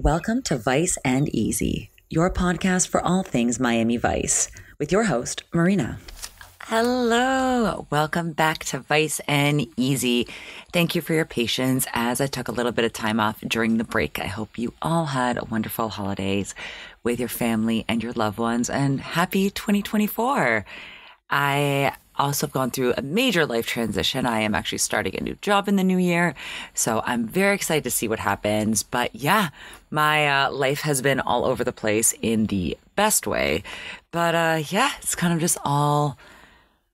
Welcome to Vice and Easy, your podcast for all things Miami Vice, with your host, Marina. Hello. Welcome back to Vice and Easy. Thank you for your patience as I took a little bit of time off during the break. I hope you all had wonderful holidays with your family and your loved ones, and happy 2024. I also have gone through a major life transition. I am actually starting a new job in the new year, so I'm very excited to see what happens. But yeah, my life has been all over the place in the best way. But yeah, it's kind of just all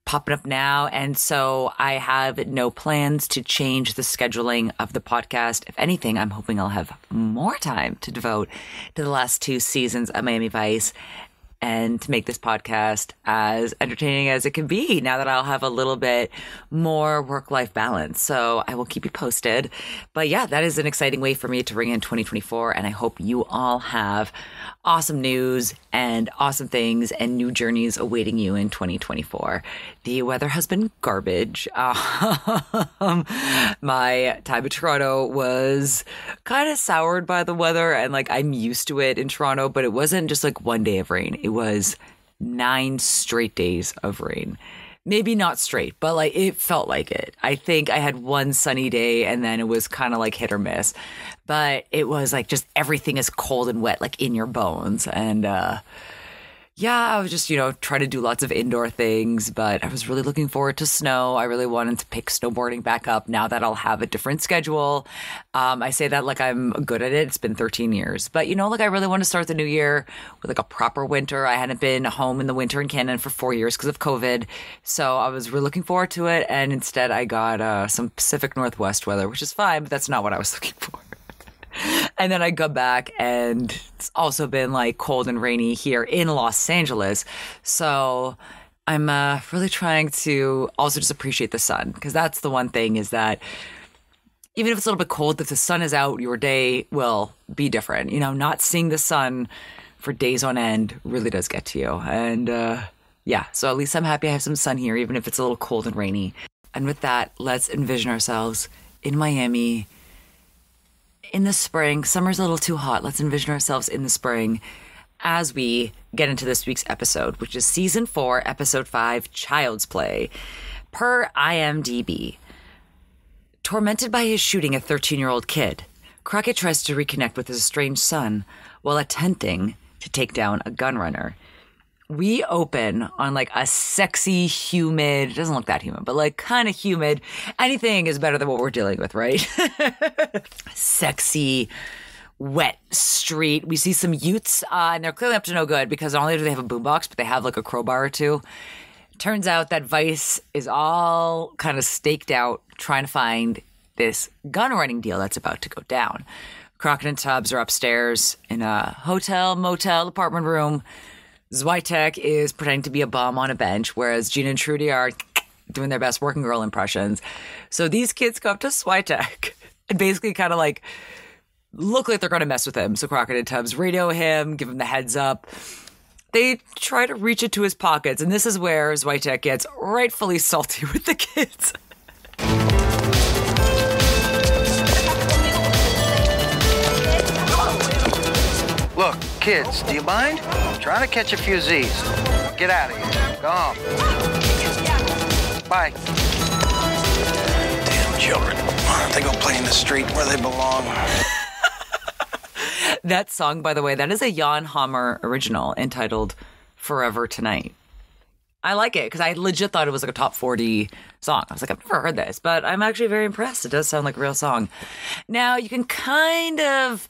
popping up now. And so I have no plans to change the scheduling of the podcast. If anything, I'm hoping I'll have more time to devote to the last two seasons of Miami Vice and to make this podcast as entertaining as it can be now that I'll have a little bit more work-life balance. So I will keep you posted. But yeah, that is an exciting way for me to ring in 2024. And I hope you all have awesome news and awesome things and new journeys awaiting you in 2024. The weather has been garbage. My time in Toronto was kind of soured by the weather, and like I'm used to it in Toronto, but it wasn't just like one day of rain. It was 9 straight days of rain. Maybe not straight, but like it felt like it. I think I had one sunny day and then it was kind of like hit or miss. But it was like just everything is cold and wet, like in your bones. And yeah, I was just, trying to do lots of indoor things, but I was really looking forward to snow. I really wanted to pick snowboarding back up now that I'll have a different schedule. I say that like I'm good at it. It's been 13 years. But, I really want to start the new year with like a proper winter. I hadn't been home in the winter in Canada for 4 years because of COVID. So I was really looking forward to it. And instead I got some Pacific Northwest weather, which is fine, but that's not what I was looking for. And then I go back and it's also been like cold and rainy here in Los Angeles. So I'm really trying to also just appreciate the sun, because that's the one thing is that even if it's a little bit cold, if the sun is out, your day will be different. Not seeing the sun for days on end really does get to you. And yeah, so at least I'm happy I have some sun here, even if it's a little cold and rainy. And with that, let's envision ourselves in Miami in the spring. Summer's a little too hot. Let's envision ourselves in the spring as we get into this week's episode, which is Season 4, Episode 5, Child's Play. Per IMDb, tormented by his shooting a 13-year-old kid, Crockett tries to reconnect with his estranged son while attempting to take down a gun runner. We open on like a sexy, humid, it doesn't look that humid, but like kind of humid. Anything is better than what we're dealing with, right? Sexy, wet street. We see some youths, and they're clearly up to no good because not only do they have a boombox, but they have like a crowbar or two. Turns out that Vice is all kind of staked out trying to find this gun running deal that's about to go down. Crockett and Tubbs are upstairs in a hotel, motel, apartment room. Switek is pretending to be a bum on a bench, whereas Gina and Trudy are doing their best working girl impressions. So these kids go up to Switek and basically kind of like look like they're going to mess with him. So Crockett and Tubbs radio him, give him the heads up. They try to reach into his pockets, and this is where Switek gets rightfully salty with the kids. Look, kids, do you mind? I'm trying to catch a few Z's. Get out of here. Go home. Bye. Damn children. They go play in the street where they belong. That song, by the way, that is a Jan Hammer original entitled Forever Tonight. I like it because I legit thought it was like a top 40 song. I was like, I've never heard this, but I'm actually very impressed. It does sound like a real song. Now, you can kind of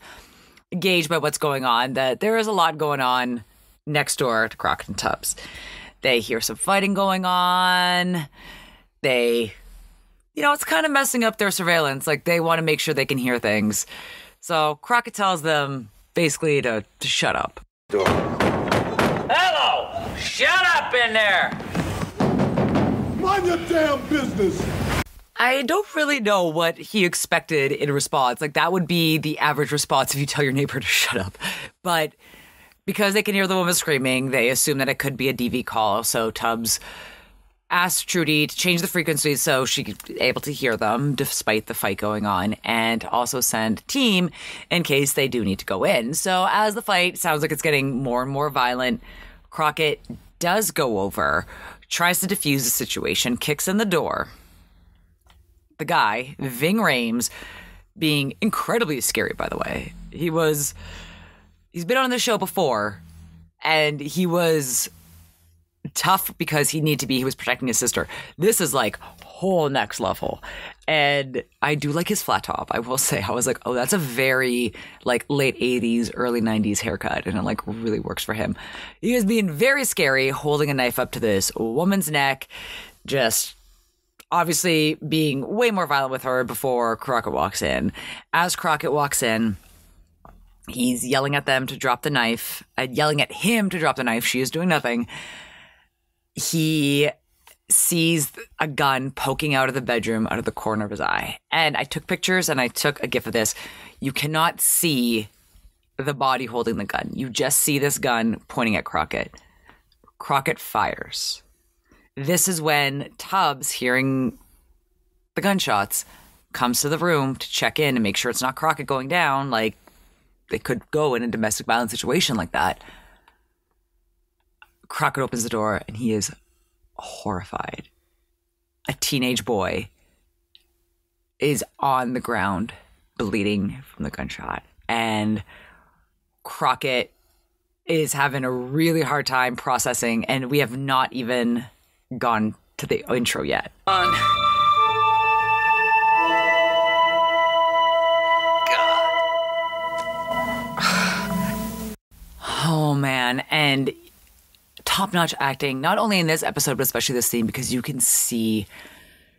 gauge by what's going on that there is a lot going on next door to Crockett and Tubbs. They hear some fighting going on. They, it's kind of messing up their surveillance. Like, they want to make sure they can hear things. So Crockett tells them basically to shut up. Hello! Shut up in there! Mind your damn business! I don't really know what he expected in response. Like, that would be the average response if you tell your neighbor to shut up. But because they can hear the woman screaming, they assume that it could be a DV call. So Tubbs asked Trudy to change the frequency so she could be able to hear them despite the fight going on, and also send a team in case they do need to go in. So as the fight sounds like it's getting more and more violent, Crockett does go over, tries to defuse the situation, kicks in the door. The guy, Ving Rhames, being incredibly scary, by the way. He's been on the show before, and he was tough because he needed to be. He was protecting his sister. This is like whole next level. And I do like his flat top. I will say, I was like, oh, that's a very like late 80s, early 90s haircut. And it like really works for him. He was being very scary, holding a knife up to this woman's neck, just obviously being way more violent with her before Crockett walks in. As Crockett walks in, he's yelling at them to drop the knife, yelling at him to drop the knife. She is doing nothing. He sees a gun poking out of the bedroom out of the corner of his eye. And I took pictures and I took a gif of this. You cannot see the body holding the gun. You just see this gun pointing at Crockett. Crockett fires. This is when Tubbs, hearing the gunshots, comes to the room to check in and make sure it's not Crockett going down. Like, they could go in a domestic violence situation like that. Crockett opens the door and he is horrified. A teenage boy is on the ground bleeding from the gunshot. And Crockett is having a really hard time processing, and we have not even gone to the intro yet. Oh, man. And top-notch acting, not only in this episode, but especially this scene, because you can see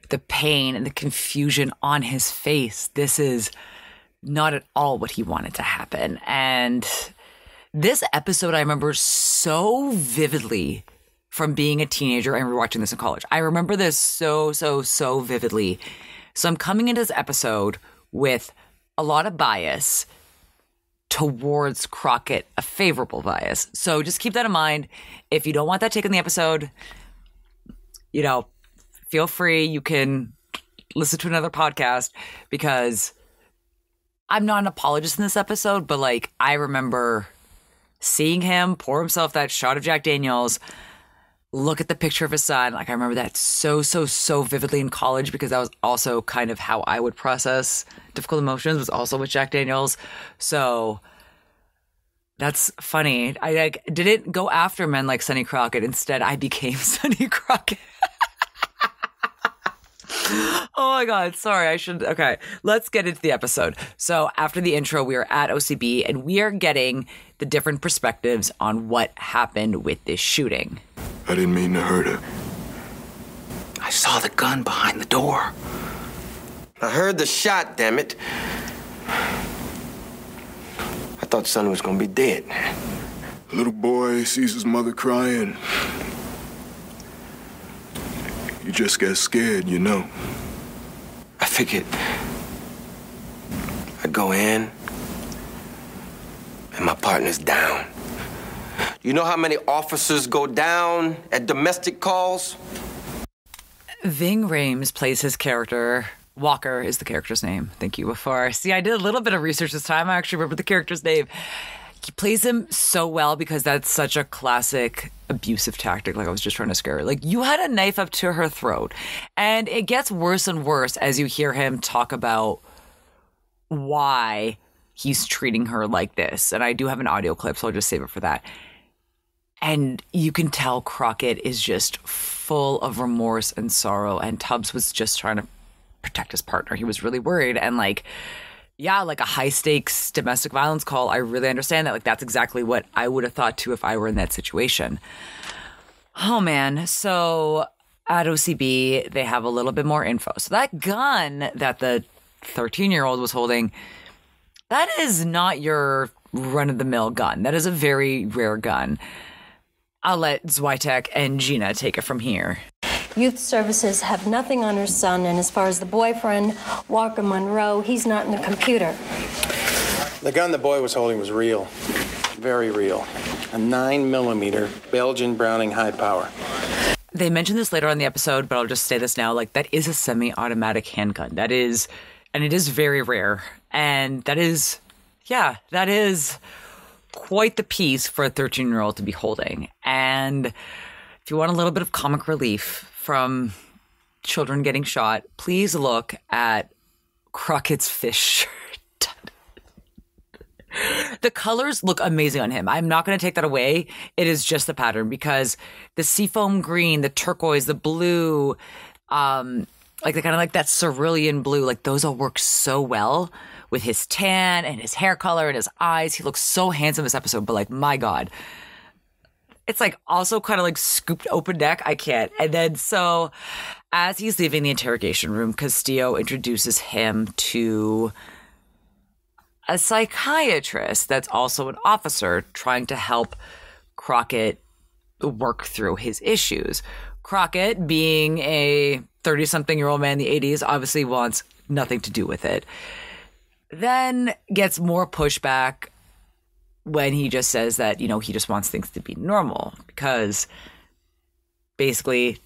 the pain and the confusion on his face. This is not at all what he wanted to happen. And this episode I remember so vividly from being a teenager and rewatching this in college. I remember this so vividly. So I'm coming into this episode with a lot of bias towards Crockett, a favorable bias. So just keep that in mind. If you don't want that taken in the episode, feel free. You can listen to another podcast, because I'm not an apologist in this episode, but like, I remember seeing him pour himself that shot of Jack Daniels, look at the picture of his son. Like, I remember that so vividly in college, because that was also kind of how I would process difficult emotions, was also with Jack Daniels. So that's funny. I didn't go after men like Sonny Crockett. Instead, I became Sonny Crockett. Oh my God. Sorry. Okay. Let's get into the episode. So after the intro, we are at OCB and we are getting the different perspectives on what happened with this shooting. I didn't mean to hurt her. I saw the gun behind the door. I heard the shot, damn it. I thought son was gonna be dead. A little boy sees his mother crying. You just get scared, you know. I figured I'd go in and my partner's down. You know how many officers go down at domestic calls? Ving Rhames plays his character. Walker is the character's name. Thank you. Before. See, I did a little bit of research this time. I actually remember the character's name. He plays him so well because that's such a classic abusive tactic. Like, I was just trying to scare her. Like, you had a knife up to her throat. And it gets worse and worse as you hear him talk about why he's treating her like this. And I do have an audio clip, so I'll just save it for that. And you can tell Crockett is just full of remorse and sorrow. And Tubbs was just trying to protect his partner. He was really worried. And like a high stakes domestic violence call, I really understand that. Like, that's exactly what I would have thought too if I were in that situation. Oh man. So at OCB, they have a little bit more info. So that gun that the 13-year-old was holding, that is not your run-of-the-mill gun. That is a very rare gun. I'll let Zwitek and Gina take it from here. Youth Services have nothing on her son, and as far as the boyfriend, Walker Monroe, he's not in the computer. The gun the boy was holding was real. Very real. A 9mm Belgian Browning high power. they mention this later on in the episode, but I'll just say this now. Like, that is a semi-automatic handgun. That is, and it is very rare. And that is quite the piece for a 13-year-old to be holding. And if you want a little bit of comic relief from children getting shot, please look at Crockett's fish shirt. The colors look amazing on him. I'm not going to take that away. It is just the pattern, because the seafoam green, the turquoise, the blue, like the kind of like that cerulean blue, like those all work so well with his tan and his hair color and his eyes. He looks so handsome this episode, but like, my God. It's like also kind of like scooped open neck. I can't. And then so as he's leaving the interrogation room, Castillo introduces him to a psychiatrist that's also an officer trying to help Crockett work through his issues. Crockett, being a 30-something-year-old man in the 80s, obviously wants nothing to do with it. Then gets more pushback when he just says that, you know, he just wants things to be normal, because basically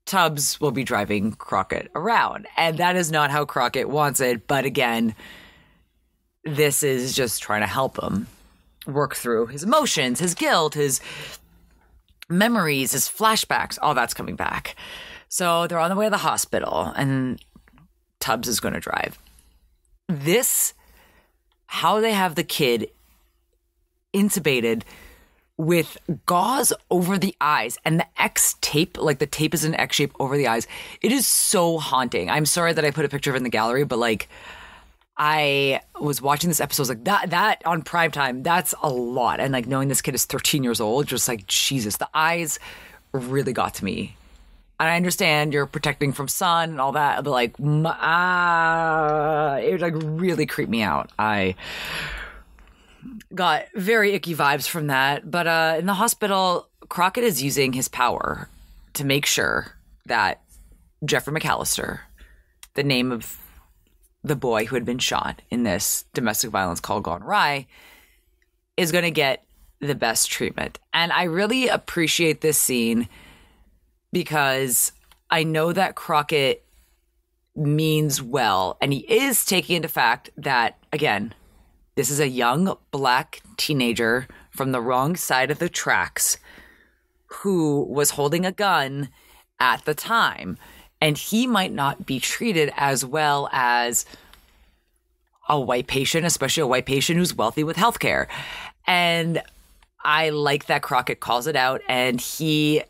Tubbs will be driving Crockett around. And that is not how Crockett wants it. But again, this is just trying to help him work through his emotions, his guilt, his memories, his flashbacks, all that's coming back. So they're on the way to the hospital, and Tubbs is going to drive. How they have the kid intubated with gauze over the eyes and the X tape, like the tape is an X shape over the eyes. It is so haunting. I'm sorry that I put a picture of it in the gallery, but like, I was watching this episode, I was like, that on primetime, that's a lot. And like, knowing this kid is 13 years old, just like, Jesus, the eyes really got to me. And I understand you're protecting from sun and all that, but like, it like really creeped me out. I got very icky vibes from that. But in the hospital, Crockett is using his power to make sure that Jeffrey McAllister, the name of the boy who had been shot in this domestic violence call gone awry, is going to get the best treatment. And I really appreciate this scene, because I know that Crockett means well, and he is taking into fact that, again, this is a young black teenager from the wrong side of the tracks who was holding a gun at the time. And he might not be treated as well as a white patient, especially a white patient who's wealthy with healthcare. And I like that Crockett calls it out, and he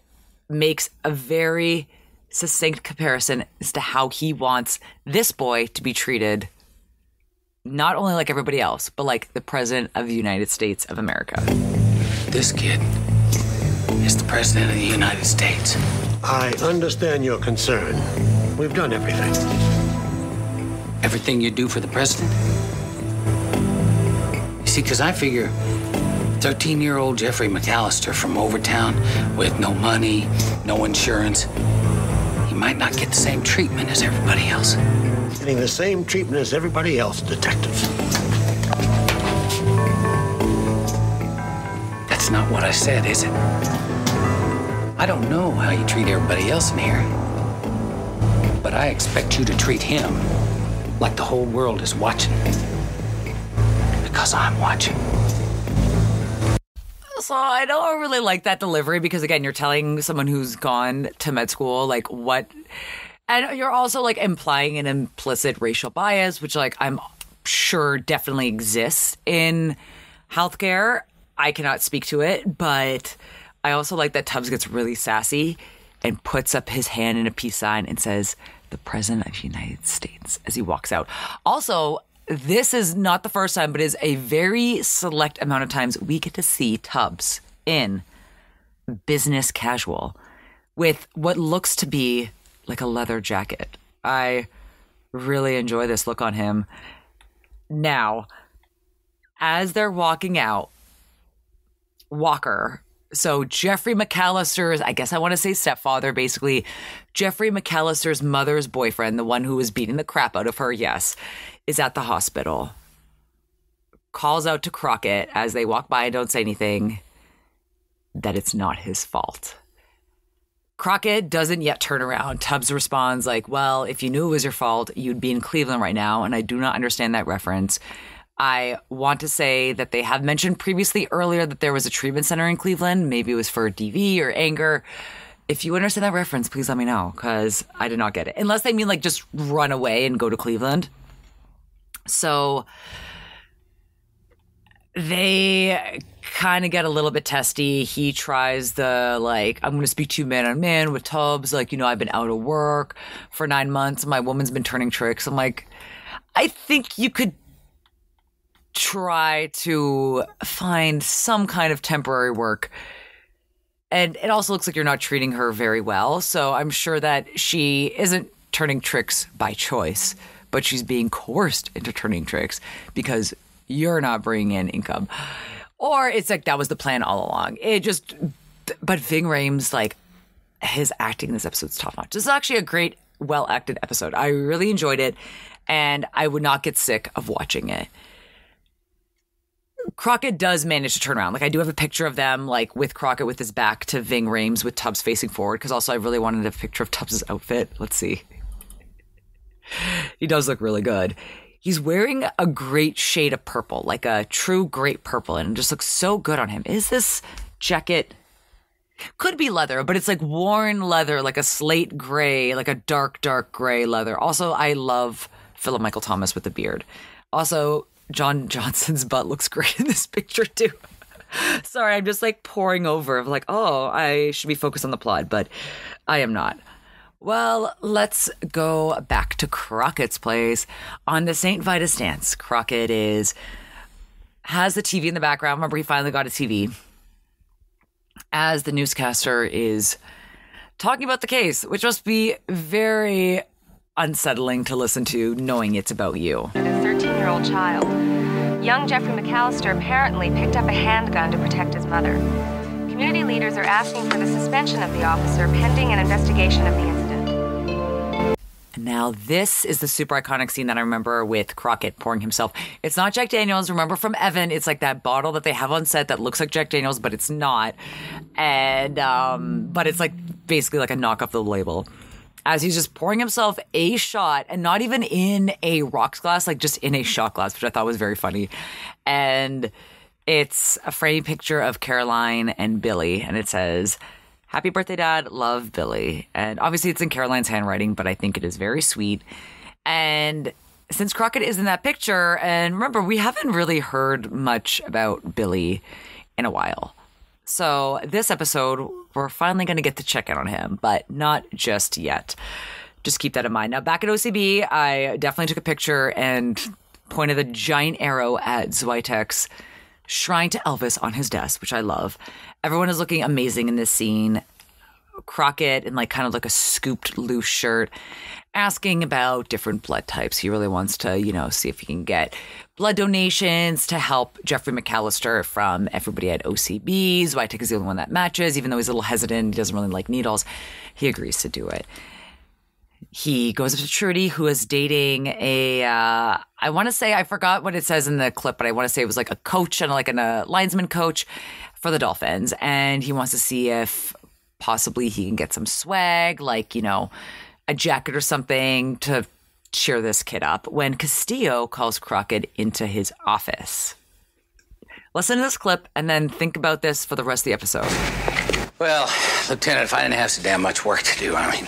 makes a very succinct comparison as to how he wants this boy to be treated, not only like everybody else, but like the President of the United States of America. This kid is the President of the United States. I understand your concern. We've done everything. Everything you do for the president? You see, because I figure 13-year-old Jeffrey McAllister from Overtown with no money, no insurance, he might not get the same treatment as everybody else. Getting the same treatment as everybody else, Detective. That's not what I said, is it? I don't know how you treat everybody else in here, but I expect you to treat him like the whole world is watching. Because I'm watching. So I don't really like that delivery, because again, you're telling someone who's gone to med school, like, what, and you're also like implying an implicit racial bias, which like I'm sure definitely exists in healthcare. I cannot speak to it, but I also like that Tubbs gets really sassy and puts up his hand in a peace sign and says, "The President of the United States," as he walks out. Also, this is not the first time, but is a very select amount of times we get to see Tubbs in business casual with what looks to be like a leather jacket. I really enjoy this look on him. Now, as they're walking out, Walker, so Jeffrey McAllister's, I guess I want to say stepfather, basically, Jeffrey McAllister's mother's boyfriend, the one who was beating the crap out of her, yes, is at the hospital. Calls out to Crockett as they walk by and don't say anything, that it's not his fault. Crockett doesn't yet turn around. Tubbs responds like, well, if you knew it was your fault, you'd be in Cleveland right now, and I do not understand that reference. I want to say that they have mentioned previously earlier that there was a treatment center in Cleveland. Maybe it was for DV or anger. If you understand that reference, please let me know, because I did not get it. Unless they mean like just run away and go to Cleveland. So they kind of get a little bit testy. He tries the, like, I'm going to speak to you man on man with Tubbs. Like, you know, I've been out of work for 9 months. My woman's been turning tricks. I'm like, I think you could try to find some kind of temporary work. And it also looks like you're not treating her very well. So I'm sure that she isn't turning tricks by choice, but she's being coerced into turning tricks because you're not bringing in income. Or it's like that was the plan all along. But Ving Rhames, like, his acting in this episode is top notch. This is actually a great, well-acted episode. I really enjoyed it, and I would not get sick of watching it. Crockett does manage to turn around. Like, I do have a picture of them, like, with Crockett with his back to Ving Rhames with Tubbs facing forward, because also I really wanted a picture of Tubbs' outfit. Let's see. He does look really good. He's wearing a great shade of purple, like a true great purple, and it just looks so good on him. Is this jacket? Could be leather, but it's like worn leather, like a slate gray, like a dark, dark gray leather. Also, I love Philip Michael Thomas with the beard. Also, John Johnson's butt looks great in this picture too. Sorry, I'm just like pouring over of like, oh, I should be focused on the plot, but I am not. Well, let's go back to Crockett's place on the St. Vitus dance. Crockett has the TV in the background. Remember, he finally got a TV. As the newscaster is talking about the case, which must be very unsettling to listen to, knowing it's about you. A 13-year-old child. Young Jeffrey McAllister apparently picked up a handgun to protect his mother. Community leaders are asking for the suspension of the officer pending an investigation of the incident. Now, this is the super iconic scene that I remember with Crockett pouring himself. It's not Jack Daniels. Remember from Evan, it's like that bottle that they have on set that looks like Jack Daniels, but it's not. And, but it's like basically like a knockoff of the label. As he's just pouring himself a shot, and not even in a rocks glass, like just in a shot glass, which I thought was very funny. And it's a framed picture of Caroline and Billy, and it says, "Happy birthday, Dad. Love, Billy." And obviously it's in Caroline's handwriting, but I think it is very sweet. And since Crockett is in that picture, and remember, we haven't really heard much about Billy in a while. So this episode, we're finally going to get to check in on him, but not just yet. Just keep that in mind. Now, back at OCB, I definitely took a picture and pointed a giant arrow at Zwitek's shrine to Elvis on his desk, which I love. Everyone is looking amazing in this scene. Crockett in like kind of like a scooped loose shirt, asking about different blood types. He really wants to, you know, see if he can get blood donations to help Jeffrey McAllister from everybody at OCB. Zwitek is the only one that matches, even though he's a little hesitant. He doesn't really like needles. He agrees to do it. He goes up to Trudy, who is dating I want to say, I forgot what it says in the clip, but I want to say it was like a coach and like a linesman coach for the Dolphins. And he wants to see if possibly he can get some swag, like, you know, a jacket or something to cheer this kid up, when Castillo calls Crockett into his office. Listen to this clip and then think about this for the rest of the episode. Well, Lieutenant, if I didn't have so damn much work to do, I mean,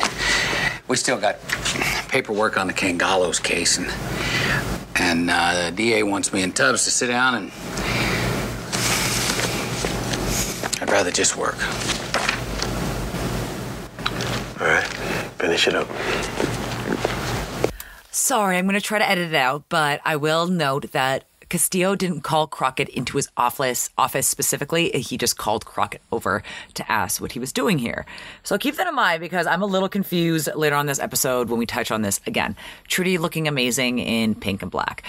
we still got paperwork on the Kangalos case, and the DA wants me and Tubbs to sit down, and I'd rather just work. All right, finish it up. Sorry, I'm going to try to edit it out, but I will note that Castillo didn't call Crockett into his office specifically. He just called Crockett over to ask what he was doing here. So keep that in mind, because I'm a little confused later on this episode when we touch on this again. Trudy looking amazing in pink and black.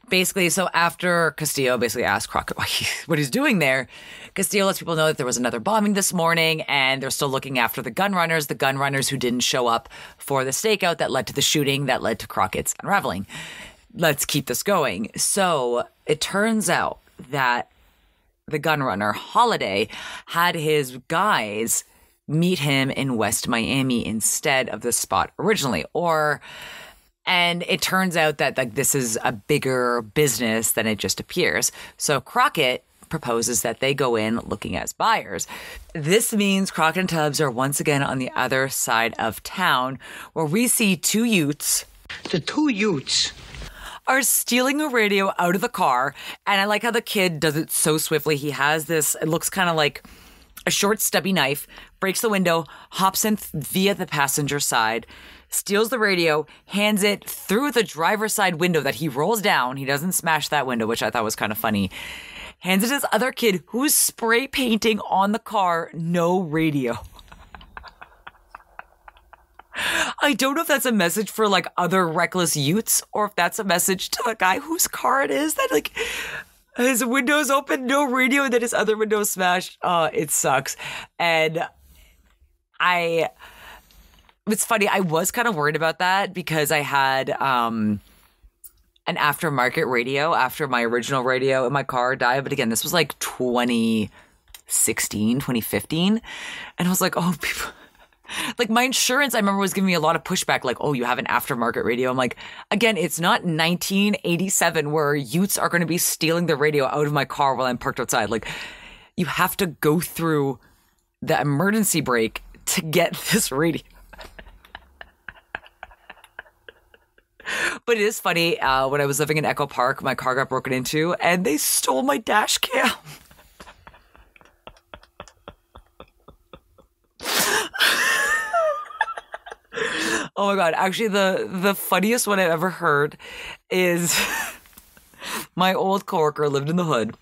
Basically, so after Castillo basically asked Crockett what he's doing there, Castillo lets people know that there was another bombing this morning, and they're still looking after the gun runners who didn't show up for the stakeout that led to the shooting that led to Crockett's unraveling. Let's keep this going. So it turns out that the gun runner, Holiday, had his guys meet him in West Miami instead of the spot originally. And it turns out that like this is a bigger business than it just appears. So Crockett proposes that they go in looking as buyers. This means Crockett and Tubbs are once again on the other side of town, where we see two Utes. The two Utes are stealing a radio out of the car. And I like how the kid does it so swiftly. He has this, it looks kind of like a short stubby knife, breaks the window, hops in via the passenger side, steals the radio, hands it through the driver's side window that he rolls down. He doesn't smash that window, which I thought was kind of funny. Hands it to this other kid who's spray painting on the car, no radio. I don't know if that's a message for like other reckless Utes or if that's a message to the guy whose car it is that like his window's open, no radio, and then his other window's smashed. It sucks. And it's funny, I was kind of worried about that because I had an aftermarket radio after my original radio in my car died. But again, this was like 2016, 2015. And I was like, oh, people... Like my insurance, I remember, was giving me a lot of pushback. Like, oh, you have an aftermarket radio. I'm like, again, it's not 1987 where Utes are going to be stealing the radio out of my car while I'm parked outside. Like, you have to go through the emergency brake to get this radio. But it is funny. When I was living in Echo Park, my car got broken into and they stole my dash cam. Oh my God. Actually, the funniest one I've ever heard is my old coworker lived in the hood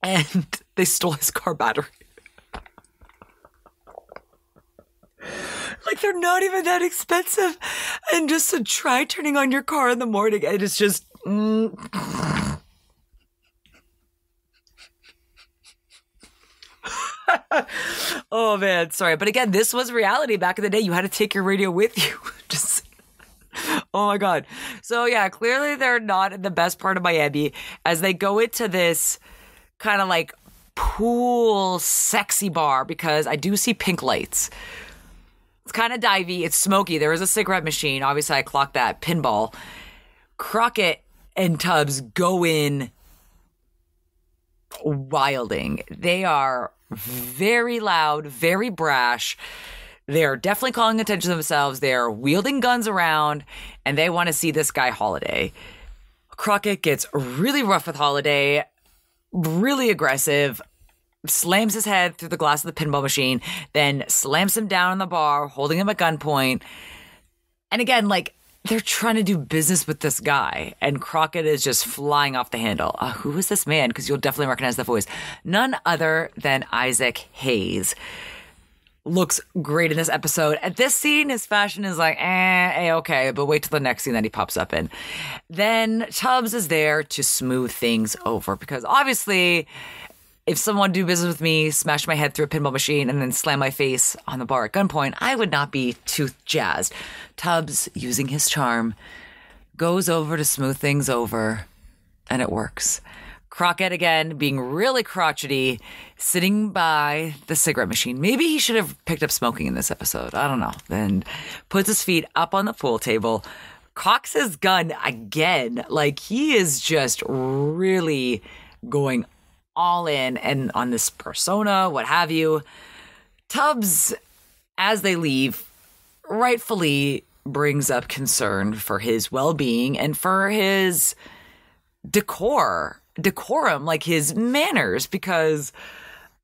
and they stole his car battery. Like, they're not even that expensive. And just to try turning on your car in the morning, and it's just... Oh man, sorry. But again, this was reality back in the day. You had to take your radio with you. Just, oh my God. So yeah, clearly they're not in the best part of Miami as they go into this kind of like pool sexy bar, because I do see pink lights. It's kind of divey. It's smoky. There is a cigarette machine. Obviously, I clocked that. Pinball. Crockett and Tubbs go in wilding. They are very loud, very brash. They're definitely calling attention to themselves. They're wielding guns around, and they want to see this guy Holiday. Crockett gets really rough with Holiday, really aggressive, slams his head through the glass of the pinball machine, then slams him down in the bar, holding him at gunpoint. And again, like, they're trying to do business with this guy, and Crockett is just flying off the handle. Who is this man? Because you'll definitely recognize the voice. None other than Isaac Hayes. Looks great in this episode. At this scene, his fashion is like, okay, but wait till the next scene that he pops up in. Then Tubbs is there to smooth things over, because obviously, if someone do business with me, smash my head through a pinball machine, and then slam my face on the bar at gunpoint, I would not be too jazzed. Tubbs, using his charm, goes over to smooth things over, and it works. Crockett, again, being really crotchety, sitting by the cigarette machine. Maybe he should have picked up smoking in this episode. I don't know. Then puts his feet up on the pool table, cocks his gun again. Like, he is just really going all in and on this persona, what have you. Tubbs, as they leave, rightfully brings up concern for his well-being and for his decorum, like his manners, because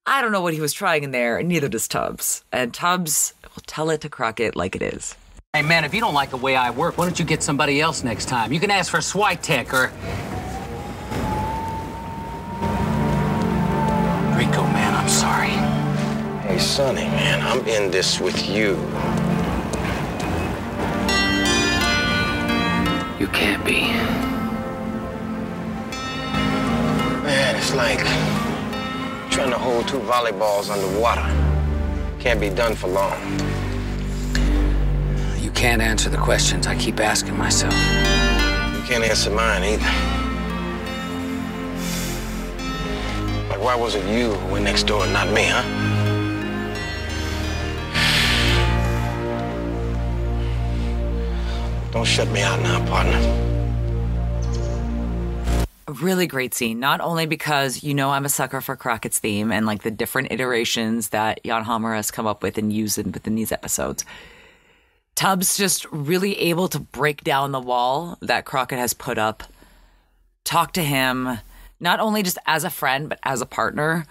I don't know what he was trying in there, and neither does Tubbs. And Tubbs will tell it to Crockett like it is. Hey, man, if you don't like the way I work, why don't you get somebody else next time? You can ask for Switek or... Rico, man, I'm sorry. Hey, Sonny, man, I'm in this with you. You can't be. Man, it's like trying to hold two volleyballs underwater. Can't be done for long. You can't answer the questions I keep asking myself. You can't answer mine either. Like, why was it you who went next door and not me, huh? Don't shut me out now, partner. A really great scene, not only because I'm a sucker for Crockett's theme and like the different iterations that Jan Hammer has come up with and used within these episodes. Tubbs just really able to break down the wall that Crockett has put up, talk to him, not only just as a friend, but as a partner,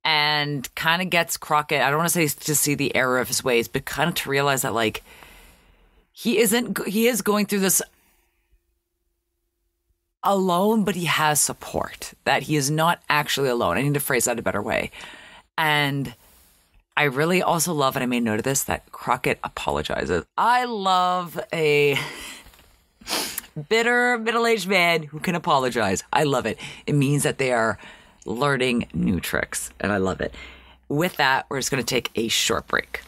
and kind of gets Crockett, I don't want to say to see the error of his ways, but kind of to realize that like he is going through this alone, but he has support, that he is not actually alone. I need to phrase that a better way. And I really also love, and I made note of this, that Crockett apologizes. I love a bitter middle-aged man who can apologize. I love it. It means that they are learning new tricks, and I love it. With that, we're just going to take a short break.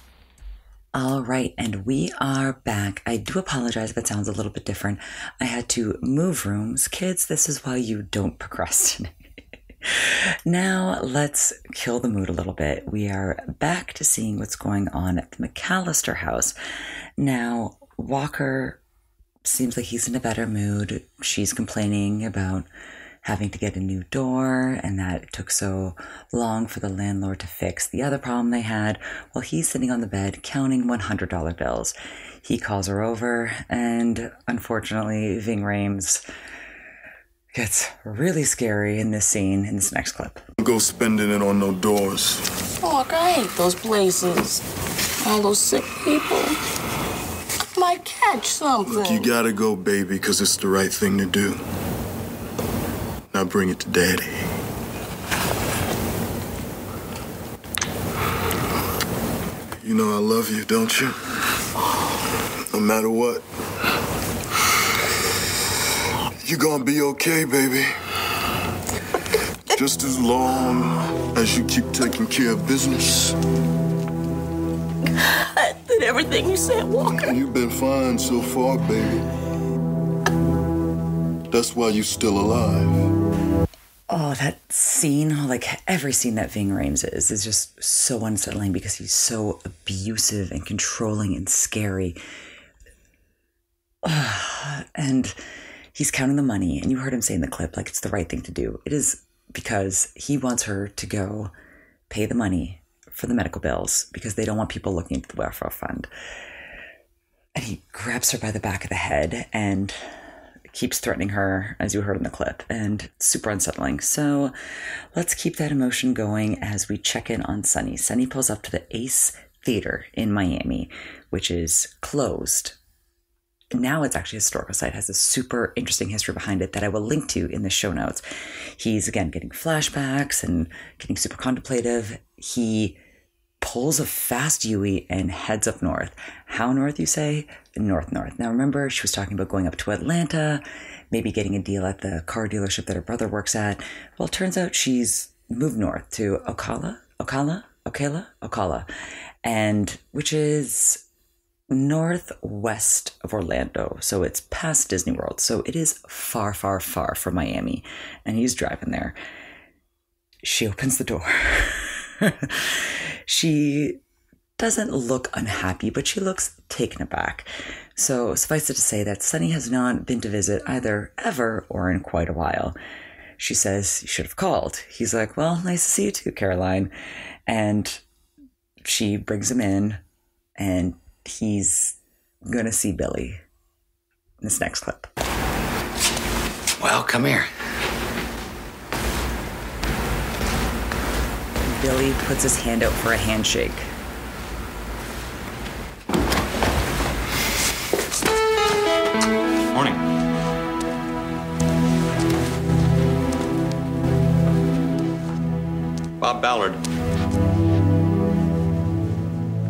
All right, and we are back. I do apologize if it sounds a little bit different. I had to move rooms. Kids, this is why you don't procrastinate. Now, let's kill the mood a little bit. We are back to seeing what's going on at the McAllister house. Now, Walker seems like he's in a better mood. She's complaining about having to get a new door and that it took so long for the landlord to fix the other problem they had while he's sitting on the bed counting $100 bills. He calls her over, and unfortunately, Ving Rhames gets really scary in this scene, in this next clip. Go spending it on no doors. Look, I hate those places. All those sick people. Might catch something. Look, you gotta go, baby, because it's the right thing to do. Now bring it to Daddy. You know I love you, don't you? No matter what. You're gonna be okay, baby. Just as long as you keep taking care of business. I did everything you said, Walker. You've been fine so far, baby. That's why you're still alive. Oh, that scene, like every scene that Ving Rhames is just so unsettling because he's so abusive and controlling and scary. And he's counting the money, and you heard him say in the clip, like, it's the right thing to do. It is because he wants her to go pay the money for the medical bills because they don't want people looking into the welfare fund. And he grabs her by the back of the head and keeps threatening her, as you heard in the clip, and super unsettling. So let's keep that emotion going as we check in on Sunny. Sunny pulls up to the Ace Theater in Miami, which is closed. Now it's actually a historical site, has a super interesting history behind it that I will link to in the show notes. He's, again, getting flashbacks and getting super contemplative. He pulls a fast Yui and heads up north. How north, you say? North. Now, remember, she was talking about going up to Atlanta, maybe getting a deal at the car dealership that her brother works at. Well, it turns out she's moved north to Ocala, and which is northwest of Orlando. So it's past Disney World. So it is far, far, far from Miami. And he's driving there. She opens the door. She doesn't look unhappy, but she looks taken aback. So suffice it to say that Sunny has not been to visit either ever or in quite a while. She says, you should have called. He's like, well, nice to see you too, Caroline. And she brings him in, and he's gonna see Billy in this next clip. Well, come here. Billy puts his hand out for a handshake. Morning. Bob Ballard.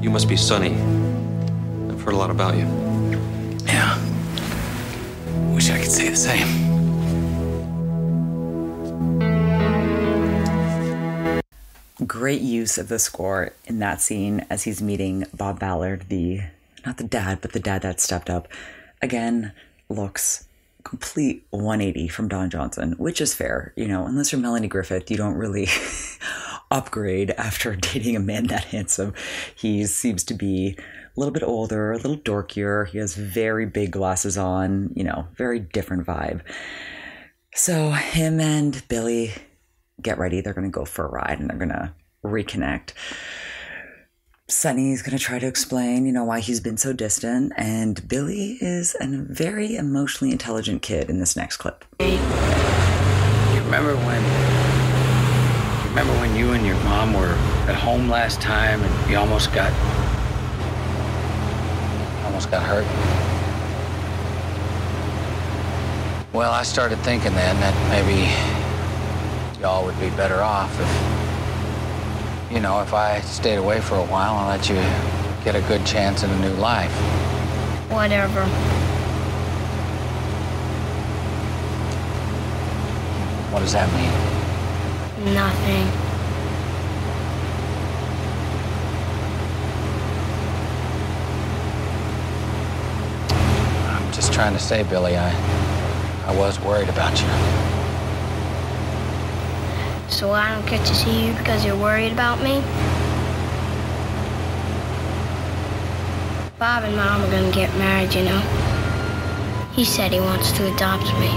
You must be Sonny. I've heard a lot about you. Yeah. Wish I could say the same. Great use of the score in that scene as he's meeting Bob Ballard, not the dad, but the dad that stepped up. Again, looks complete 180 from Don Johnson, which is fair. You know, unless you're Melanie Griffith, you don't really upgrade after dating a man that handsome. He seems to be little bit older, a little dorkier. He has very big glasses on, very different vibe. So him and Billy get ready. They're going to go for a ride and they're going to reconnect. Sonny's going to try to explain, why he's been so distant. And Billy is a very emotionally intelligent kid in this next clip. You remember when you and your mom were at home last time and you almost got hurt? Well, I started thinking then that maybe y'all would be better off if I stayed away for a while and let you get a good chance at a new life. Whatever. What does that mean? Nothing. I'm just trying to say, Billy, I was worried about you. So I don't get to see you because you're worried about me? Bob and Mom are gonna get married, He said he wants to adopt me.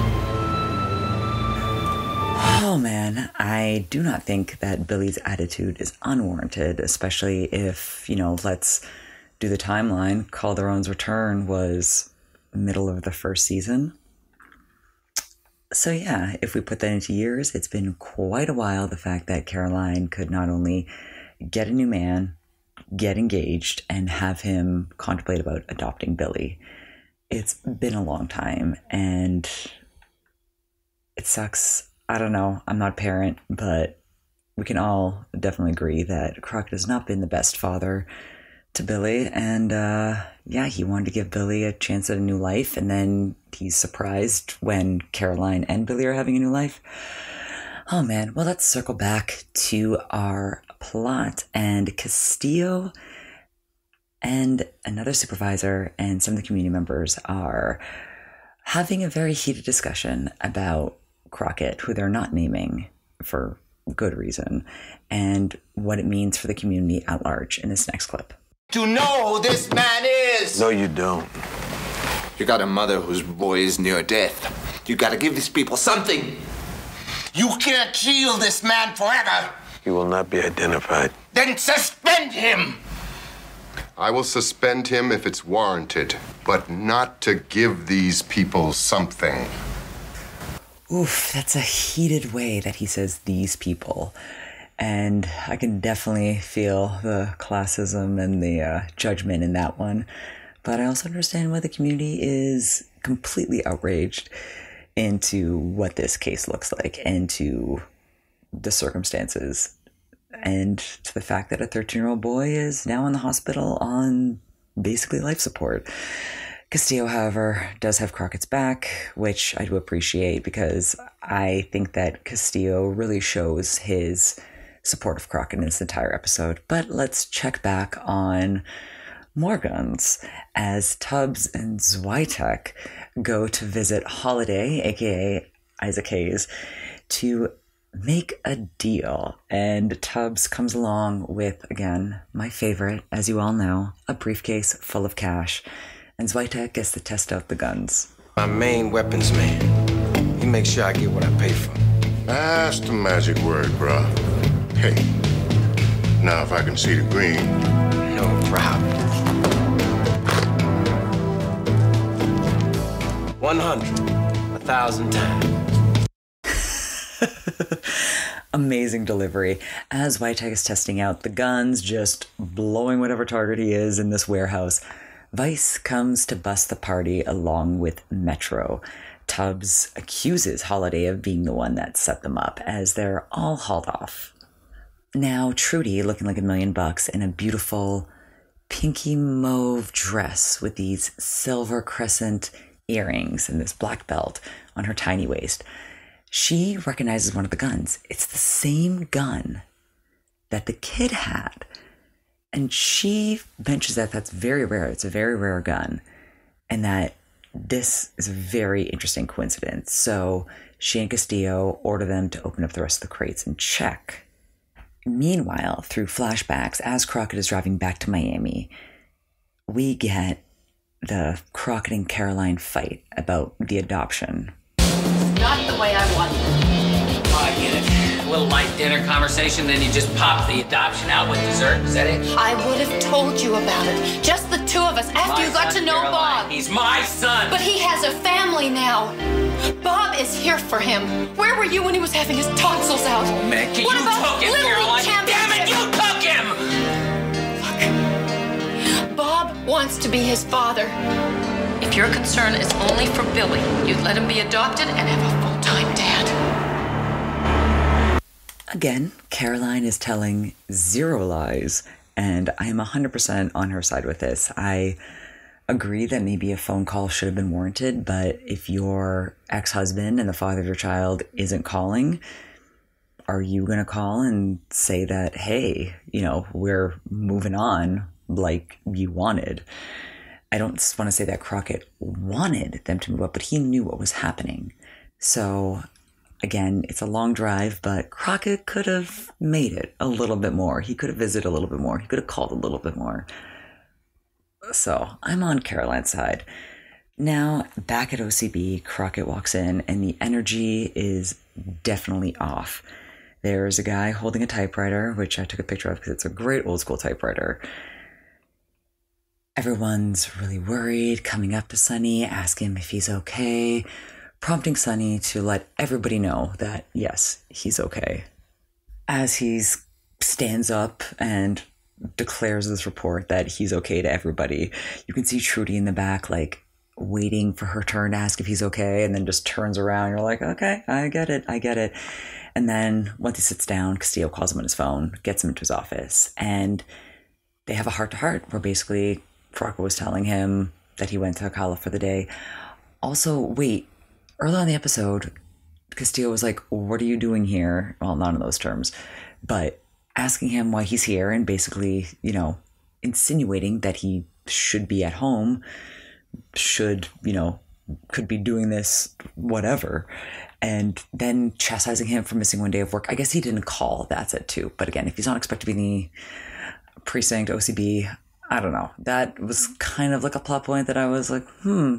Oh man, I do not think that Billy's attitude is unwarranted, especially if, let's do the timeline. Calderon's return was middle of the first season. So yeah, if we put that into years, it's been quite a while. The fact that Caroline could not only get a new man, get engaged, and have him contemplate about adopting Billy. It's been a long time, and it sucks. I don't know. I'm not a parent, but we can all definitely agree that Crockett has not been the best father to Billy. And he wanted to give Billy a chance at a new life, and then he's surprised when Caroline and Billy are having a new life. Oh man, well, let's circle back to our plot. And Castillo and another supervisor and some of the community members are having a very heated discussion about Crockett, who they're not naming for good reason, and what it means for the community at large in this next clip. To know who this man is! No, you don't. You got a mother whose boy is near death. You gotta give these people something. You can't shield this man forever! He will not be identified. Then suspend him! I will suspend him if it's warranted, but not to give these people something. Oof, that's a heated way that he says these people. And I can definitely feel the classism and the judgment in that one. But I also understand why the community is completely outraged into what this case looks like and to the circumstances and to the fact that a 13-year-old boy is now in the hospital on basically life support. Castillo, however, does have Crockett's back, which I do appreciate because I think that Castillo really shows his support of Crockett in this entire episode. But let's check back on Morgan's as Tubbs and Zwitek go to visit Holiday, aka Isaac Hayes, to make a deal. And Tubbs comes along with, again, my favorite, as you all know, a briefcase full of cash. And Zwitek gets to test out the guns. My main weapons man. He makes sure I get what I pay for. That's the magic word, bruh. Hey, now if I can see the green. No problem. 100. 1,000 times. Amazing delivery. As Zwitek is testing out the guns, just blowing whatever target he is in this warehouse, Vice comes to bust the party along with Metro. Tubbs accuses Holiday of being the one that set them up as they're all hauled off. Now, Trudy, looking like $1 million in a beautiful pinky mauve dress with these silver crescent earrings and this black belt on her tiny waist, she recognizes one of the guns. It's the same gun that the kid had. And she mentions that that's very rare. It's a very rare gun. And that this is a very interesting coincidence. So she and Castillo order them to open up the rest of the crates and check. Meanwhile, through flashbacks, as Crockett is driving back to Miami, we get the Crockett and Caroline fight about the adoption. Not the way I want it. Oh, I get it. A little light dinner conversation, then you just pop the adoption out with dessert. Is that it? I would have told you about it. Just the two of us after you got to know Bob. He's my son. But he has a family now. Bob is here for him. Where were you when he was having his tonsils out? Oh, man, you What about took him, Little Caroline. League Damn it, you took him! Look, Bob wants to be his father. If your concern is only for Billy, you'd let him be adopted and have a full-time dad. Again, Caroline is telling zero lies, and I am 100% on her side with this. I agree that maybe a phone call should have been warranted, but if your ex-husband and the father of your child isn't calling, are you going to call and say that, hey, we're moving on like you wanted? I don't want to say that Crockett wanted them to move up, but he knew what was happening. So again, it's a long drive, but Crockett could have made it a little bit more. He could have visited a little bit more. He could have called a little bit more. So I'm on Caroline's side. Now, back at OCB, Crockett walks in, and the energy is definitely off. There's a guy holding a typewriter, which I took a picture of because it's a great old school typewriter. Everyone's really worried, coming up to Sonny, asking him if he's okay, prompting Sonny to let everybody know that, yes, he's okay. As he stands up and declares this report that he's okay to everybody, you can see Trudy in the back, like, waiting for her turn to ask if he's okay, and then just turns around. You're like, okay, I get it. And then once he sits down, Castillo calls him on his phone, gets him into his office, and they have a heart-to-heart where basically Crockett was telling him that he went to Ocala for the day. Also, wait, early on in the episode, Castillo was like, what are you doing here? Well, not in those terms, but asking him why he's here and basically, insinuating that he should be at home, could be doing this, whatever. And then chastising him for missing one day of work. I guess he didn't call, that's it too. But again, if he's not expected to be in the precinct, OCB, I don't know. That was kind of like a plot point that I was like,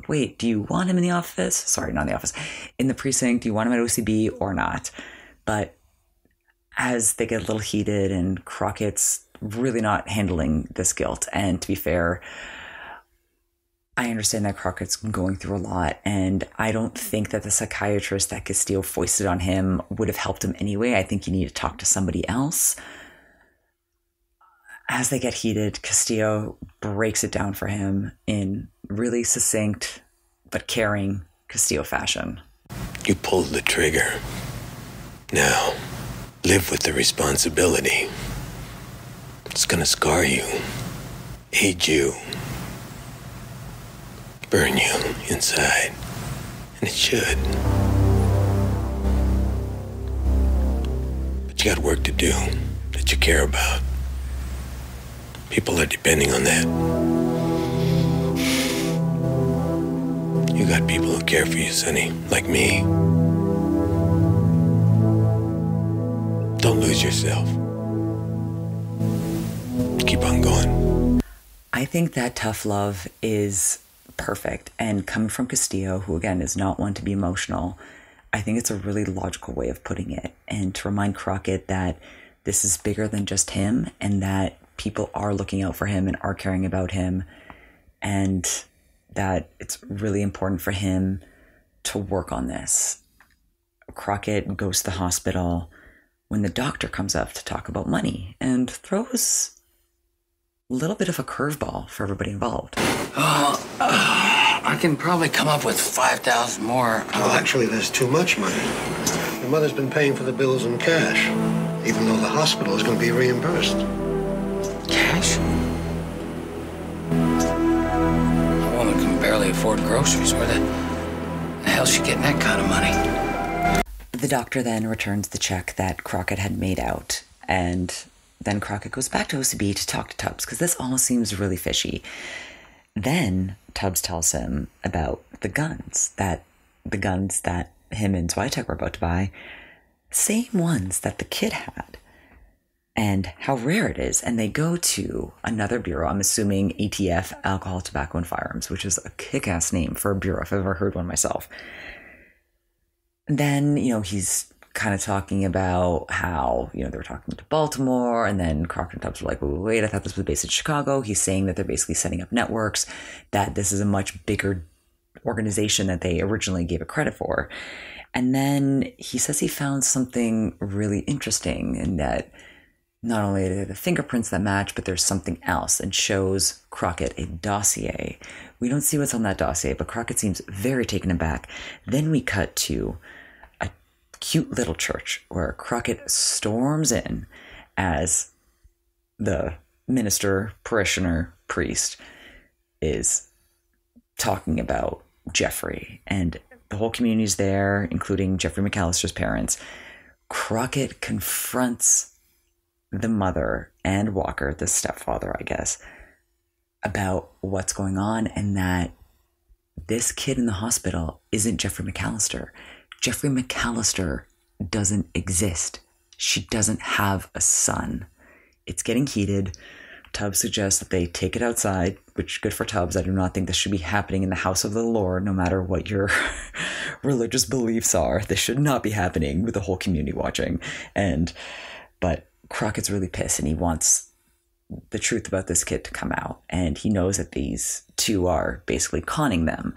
wait, do you want him in the office? Sorry, not in the office. In the precinct, do you want him at OCB or not? But as they get a little heated and Crockett's really not handling this guilt. And to be fair, I understand that Crockett's going through a lot, and I don't think that the psychiatrist that Castillo foisted on him would have helped him anyway. I think you need to talk to somebody else. As they get heated, Castillo breaks it down for him in really succinct but caring Castillo fashion. You pulled the trigger. Now, live with the responsibility. It's gonna scar you, age you, burn you inside, and it should. But you got work to do that you care about. People are depending on that. You got people who care for you, Sonny, like me. Don't lose yourself. Keep on going. I think that tough love is perfect, and coming from Castillo, who again is not one to be emotional, I think it's a really logical way of putting it, and to remind Crockett that this is bigger than just him, and that people are looking out for him and are caring about him, and that it's really important for him to work on this. Crockett goes to the hospital when the doctor comes up to talk about money and throws a little bit of a curveball for everybody involved. I can probably come up with 5,000 more. Well, actually, there's too much money. Your mother's been paying for the bills in cash, even though the hospital is going to be reimbursed. Cash? A woman can barely afford groceries. Where the hell's she getting that kind of money? The doctor then returns the check that Crockett had made out, and then Crockett goes back to OCB to talk to Tubbs, because this all seems really fishy. Then Tubbs tells him about the guns that him and Switek were about to buy, same ones that the kid had. and how rare it is. And they go to another bureau, I'm assuming ATF, Alcohol, Tobacco, and Firearms, which is a kick-ass name for a bureau if I've ever heard one myself. And then, he's kind of talking about how, they were talking to Baltimore, and then Crockett and Tubbs were like, wait, I thought this was based in Chicago. He's saying that they're basically setting up networks, that this is a much bigger organization that they originally gave it credit for. And then he says he found something really interesting in that not only are there the fingerprints that match, but there's something else, and shows Crockett a dossier. We don't see what's on that dossier, but Crockett seems very taken aback. Then we cut to a cute little church where Crockett storms in as the minister, parishioner, priest is talking about Jeffrey, and the whole community's there, including Jeffrey McAllister's parents. Crockett confronts the mother and Walker, the stepfather, I guess, about what's going on, and that this kid in the hospital isn't Jeffrey McAllister. Jeffrey McAllister doesn't exist. She doesn't have a son. It's getting heated. Tubbs suggests that they take it outside, which good for Tubbs. I do not think this should be happening in the house of the Lord, no matter what your religious beliefs are. This should not be happening with the whole community watching. But Crockett's really pissed, and he wants the truth about this kid to come out. And he knows that these two are basically conning them,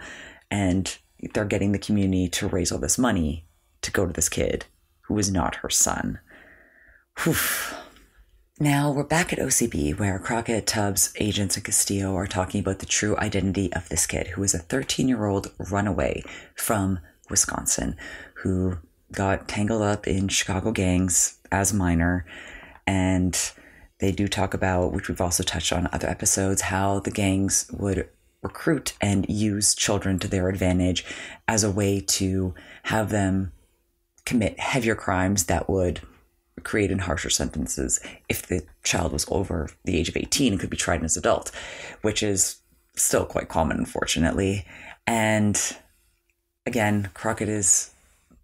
and they're getting the community to raise all this money to go to this kid who is not her son. Whew. Now we're back at OCB, where Crockett, Tubbs, agents, and Castillo are talking about the true identity of this kid, who is a 13-year-old runaway from Wisconsin, who got tangled up in Chicago gangs as a minor. And they do talk about, which we've also touched on other episodes, how the gangs would recruit and use children to their advantage as a way to have them commit heavier crimes that would create in harsher sentences if the child was over the age of 18 and could be tried as an adult, which is still quite common, unfortunately. And again, Crockett is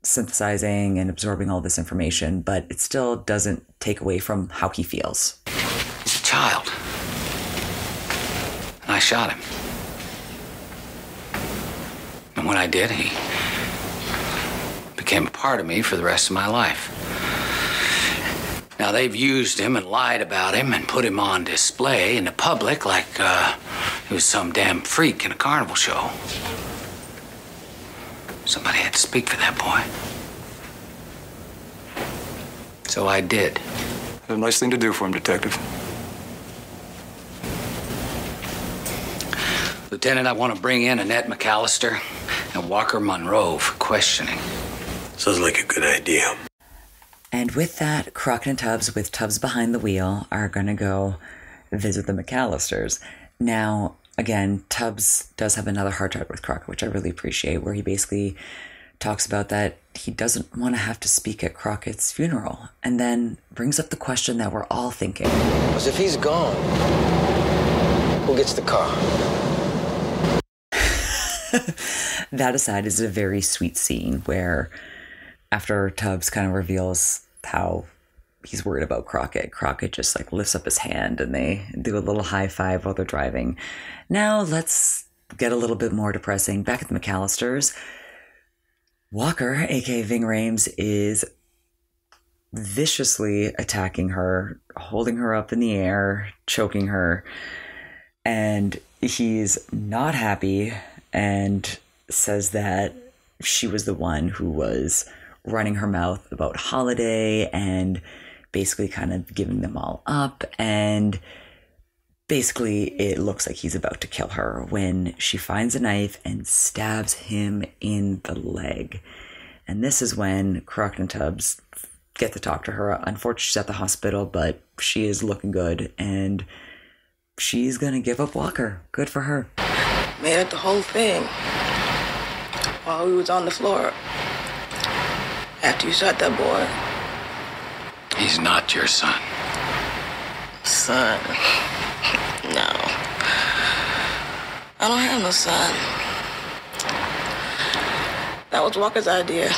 synthesizing and absorbing all this information, but it still doesn't take away from how he feels. He's a child. And I shot him. And when I did, he became a part of me for the rest of my life. Now, they've used him and lied about him and put him on display in the public like he was some damn freak in a carnival show. Somebody had to speak for that boy. So I did. A nice thing to do for him, Detective. Lieutenant, I want to bring in Annette McAllister and Walker Monroe for questioning. Sounds like a good idea. And with that, Crockett and Tubbs, with Tubbs behind the wheel, are going to go visit the McAllisters. Now, again, Tubbs does have another heart-to-heart with Crockett, which I really appreciate, where he basically talks about that he doesn't want to have to speak at Crockett's funeral, and then brings up the question that we're all thinking. Because if he's gone, who gets the car? That aside is a very sweet scene where after Tubbs kind of reveals how he's worried about Crockett, Crockett just like lifts up his hand and they do a little high five while they're driving. Now let's get a little bit more depressing. Back at the McAllisters, Walker, aka Ving Rhames, is viciously attacking her, holding her up in the air, choking her, and he's not happy and says that she was the one who was running her mouth about Holiday and basically kind of giving them all up, and basically it looks like he's about to kill her when she finds a knife and stabs him in the leg. And this is when Crockett and Tubbs get to talk to her. Unfortunately, she's at the hospital, but she is looking good, and she's gonna give up Walker. Good for her. Made up the whole thing while we was on the floor after you shot that boy. He's not your son. Son? No. I don't have no son. That was Walker's idea.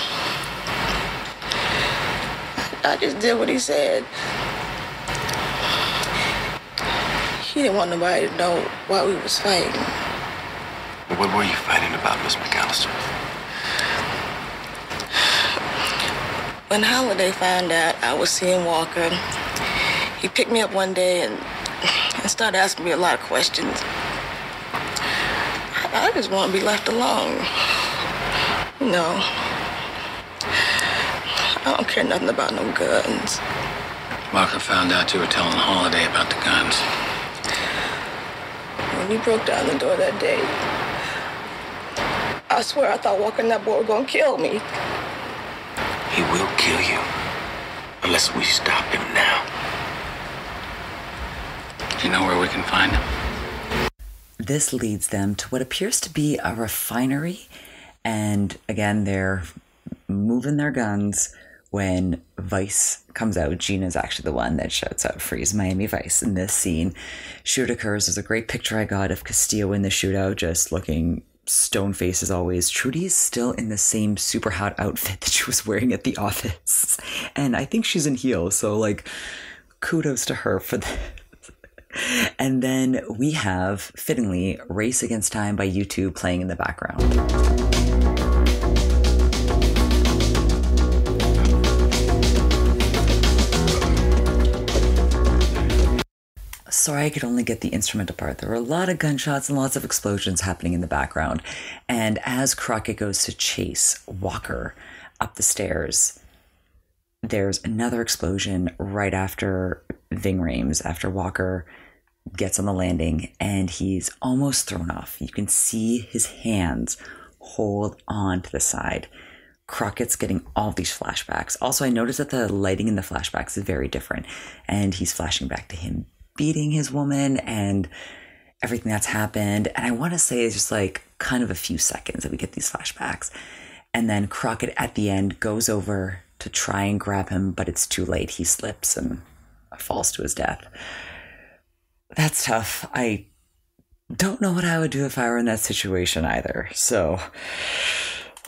I just did what he said. He didn't want nobody to know why we was fighting. What were you fighting about, Miss McAllister? When Holiday found out I was seeing Walker, he picked me up one day and started asking me a lot of questions. I just want to be left alone. No. I don't care nothing about no guns. Walker found out you were telling Holiday about the guns. When he broke down the door that day, I swear I thought Walker and that boy were gonna kill me. He will kill you. Unless we stop him now. Do you know where we can find him? This leads them to what appears to be a refinery. And again, they're moving their guns when Vice comes out. Gina's actually the one that shouts out, "Freeze Miami Vice" in this scene. Shoot occurs. There's a great picture I got of Castillo in the shootout, just looking stone face as always. Trudy's still in the same super hot outfit that she was wearing at the office. And I think she's in heels, so like kudos to her for that. And then we have, fittingly, Race Against Time by U2 playing in the background. Sorry I could only get the instrumental part. There were a lot of gunshots and lots of explosions happening in the background. And as Crockett goes to chase Walker up the stairs, there's another explosion right after Ving Rhames, after Walker gets on the landing, and he's almost thrown off. You can see his hands hold on to the side. Crockett's getting all these flashbacks. Also, I noticed that the lighting in the flashbacks is very different, and he's flashing back to him beating his woman and everything that's happened. And I want to say it's just like kind of a few seconds that we get these flashbacks. And then Crockett at the end goes over to try and grab him, but it's too late. He slips and falls to his death. That's tough. I don't know what I would do if I were in that situation either. So,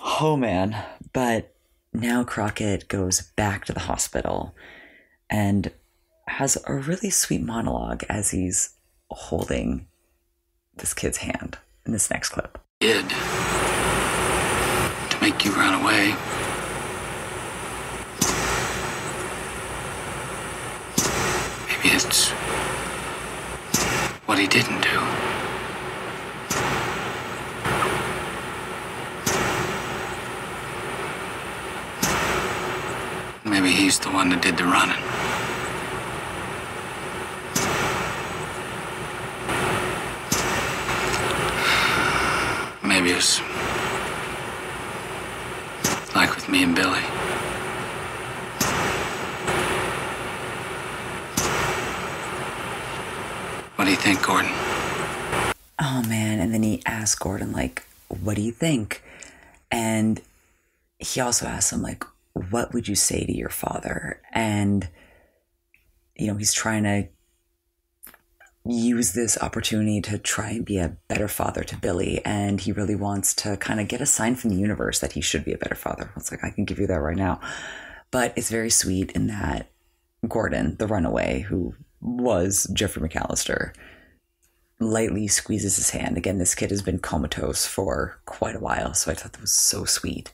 oh man. But now Crockett goes back to the hospital and has a really sweet monologue as he's holding this kid's hand in this next clip. Did to make you run away. Maybe it's what he didn't do. Maybe he's the one that did the running. Maybe it's like with me and Billy. What do you think, Gordon? Oh man, and then he asks Gordon, like, what do you think? And he also asks him, like, what would you say to your father? And, you know, he's trying to use this opportunity to try and be a better father to Billy, and he really wants to kind of get a sign from the universe that he should be a better father. It's like, I can give you that right now. But it's very sweet in that Gordon, the runaway, who was Jeffrey McAllister, lightly squeezes his hand. Again, this kid has been comatose for quite a while, so I thought that was so sweet.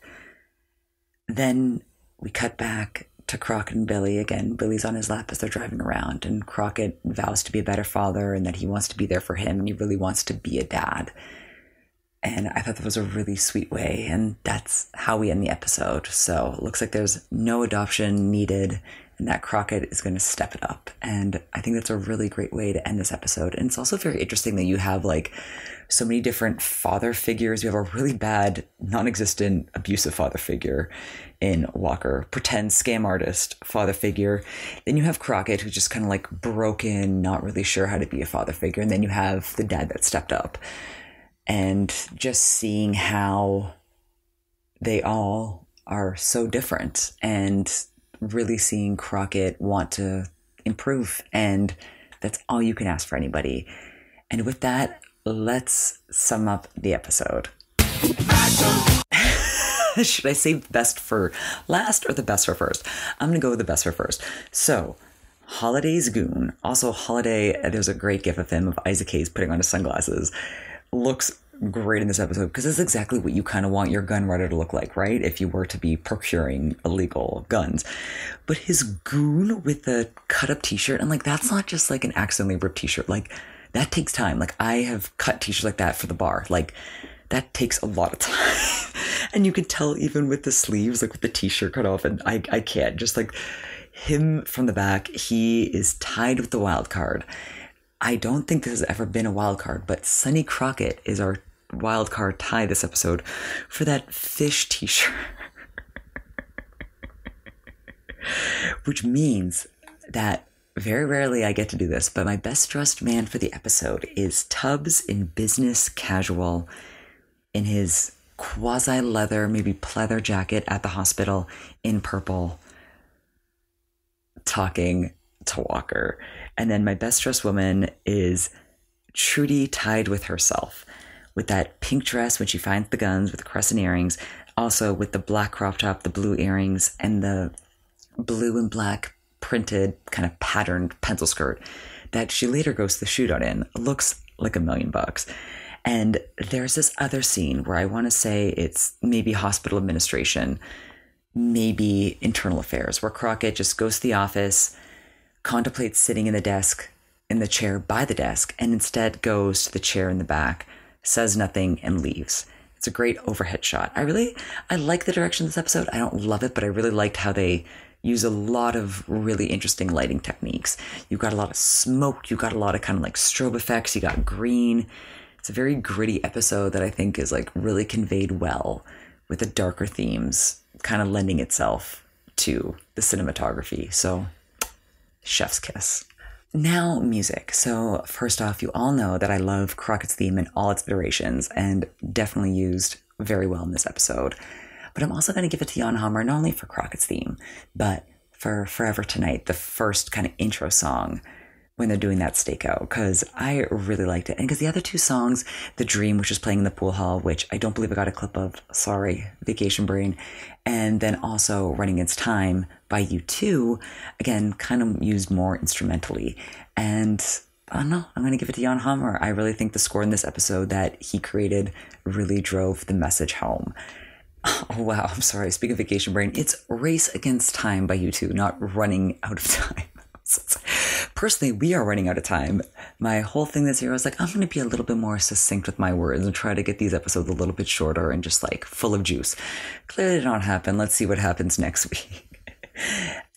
Then we cut back to Crockett and Billy. Again, Billy's on his lap as they're driving around, and Crockett vows to be a better father and that he wants to be there for him and he really wants to be a dad. And I thought that was a really sweet way, and that's how we end the episode. So it looks like there's no adoption needed and that Crockett is going to step it up. And I think that's a really great way to end this episode. And it's also very interesting that you have like so many different father figures. You have a really bad, non-existent, abusive father figure in Walker, pretend scam artist father figure. Then you have Crockett, who's just kind of like broken, not really sure how to be a father figure. And then you have the dad that stepped up. And just seeing how they all are so different, and really seeing Crockett want to improve. And that's all you can ask for anybody. And with that, let's sum up the episode. Should I say best for last or the best for first? I'm going to go with the best for first. So, Holiday's goon. Also, Holiday, there's a great gif of him of Isaac Hayes putting on his sunglasses. Looks great in this episode because it's exactly what you kind of want your gun runner to look like, right? If you were to be procuring illegal guns. But his goon with the cut up t-shirt, and like, that's not just like an accidentally ripped t-shirt. Like, that takes time. Like, I have cut t-shirts like that for the bar. Like, that takes a lot of time. And you can tell even with the sleeves, like with the t-shirt cut off, and I can't. Just like him from the back, he is tied with the wild card. I don't think this has ever been a wild card, but Sonny Crockett is our wild card tie this episode for that fish t-shirt. Which means that very rarely I get to do this, but my best dressed man for the episode is Tubbs in business casual in his quasi leather, maybe pleather jacket at the hospital in purple, talking to Walker. And then my best dressed woman is Trudy tied with herself, with that pink dress when she finds the guns, with the crescent earrings, also with the black crop top, the blue earrings, and the blue and black printed kind of patterned pencil skirt that she later goes to the shootout in. It looks like $1 million. And there's this other scene where I want to say it's maybe hospital administration, maybe internal affairs, where Crockett just goes to the office, contemplates sitting in the chair by the desk, and instead goes to the chair in the back, says nothing, and leaves. It's a great overhead shot. I like the direction of this episode. I don't love it, but I really liked how they use a lot of really interesting lighting techniques. You got a lot of smoke. You got a lot of kind of like strobe effects. You got green. It's a very gritty episode that I think is like really conveyed well with the darker themes, kind of lending itself to the cinematography. So, chef's kiss. Now, music. So, first off, you all know that I love Crockett's theme in all its iterations and definitely used very well in this episode. But I'm also going to give it to Jan Hammer, not only for Crockett's theme, but for Forever Tonight, the first kind of intro song when they're doing that stakeout, because I really liked it. And because the other two songs, The Dream, which is playing in the pool hall, which I don't believe I got a clip of, sorry, Vacation Brain, and then also Running Against Time by U2, again, kind of used more instrumentally. And I don't know, I'm going to give it to Jan Hammer. I really think the score in this episode that he created really drove the message home. Oh, wow, I'm sorry. Speaking of Vacation Brain, it's Race Against Time by U2, not Running Out of Time. Personally, we are running out of time. My whole thing this year, I was like, I'm going to be a little bit more succinct with my words and try to get these episodes a little bit shorter and just like full of juice. Clearly did not happen. Let's see what happens next week.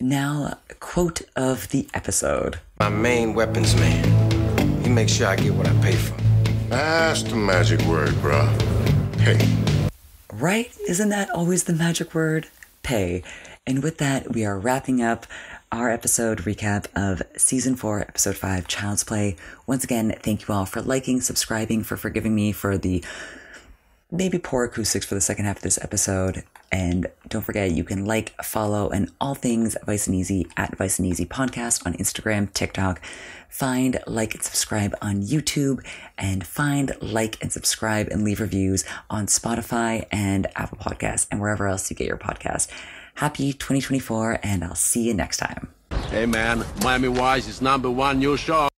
Now, quote of the episode. My main weapons man. He makes sure I get what I pay for. That's the magic word, bruh. Pay. Right? Isn't that always the magic word? Pay. And with that, we are wrapping up our episode recap of Season 4, Episode 5, Child's Play. Once again, thank you all for liking, subscribing, for forgiving me for the maybe poor acoustics for the second half of this episode. And don't forget, you can like, follow, and all things Vice and Easy at Vice and Easy Podcast on Instagram, TikTok. Find, like, and subscribe on YouTube. And find, like, and subscribe and leave reviews on Spotify and Apple Podcasts and wherever else you get your podcast. Happy 2024, and I'll see you next time. Hey man, Miami Vice is #1 new show.